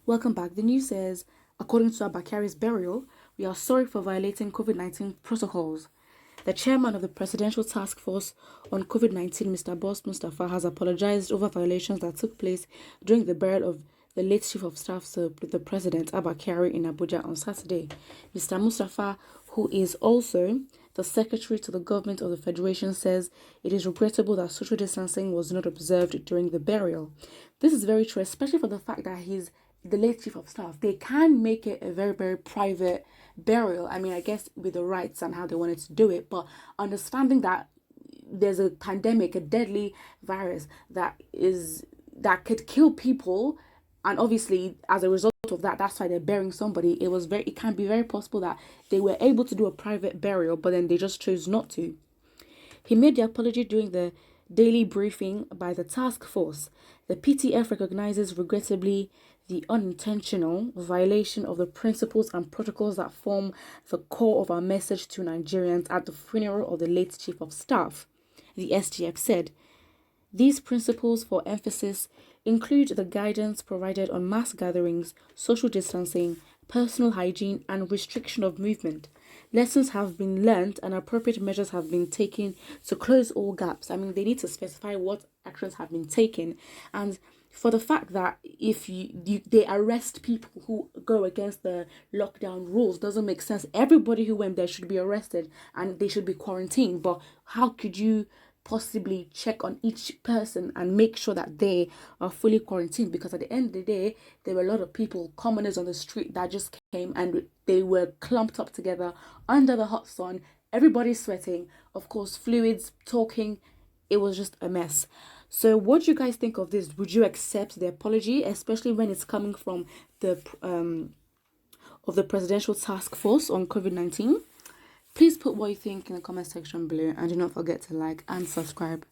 Welcome back. The news says, according to ABBA KYARI's burial, we are sorry for violating COVID-19 protocols. The chairman of the Presidential Task Force on COVID-19, Mr. Boss Mustafa, has apologized over violations that took place during the burial of the late Chief of Staff to the President, ABBA KYARI, in Abuja on Saturday. Mr. Mustafa, who is also the Secretary to the Government of the Federation, says it is regrettable that social distancing was not observed during the burial. This is very true, especially for the fact that he's the late Chief of Staff. They can make it a very, very private burial. I mean, I guess with the rights and how they wanted to do it, but understanding that there's a pandemic, a deadly virus that could kill people, and obviously as a result of that, that's why they're burying somebody. It can be very possible that they were able to do a private burial, but then they just chose not to. He made the apology during the daily briefing by the task force. The PTF recognizes regrettably the unintentional violation of the principles and protocols that form the core of our message to Nigerians at the funeral of the late Chief of Staff, the SGF said. These principles, for emphasis, include the guidance provided on mass gatherings, social distancing, personal hygiene, and restriction of movement. Lessons have been learned and appropriate measures have been taken to close all gaps. I mean, they need to specify what actions have been taken. And for the fact that if they arrest people who go against the lockdown rules doesn't make sense. Everybody who went there should be arrested and they should be quarantined. But how could you possibly check on each person and make sure that they are fully quarantined? Because at the end of the day, there were a lot of people, commoners on the street, that just came and they were clumped up together under the hot sun. Everybody's sweating, of course, fluids, talking. It was just a mess. So what do you guys think of this? Would you accept the apology, especially when it's coming from the of the Presidential Task Force on COVID-19? Please put what you think in the comment section below, and do not forget to like and subscribe.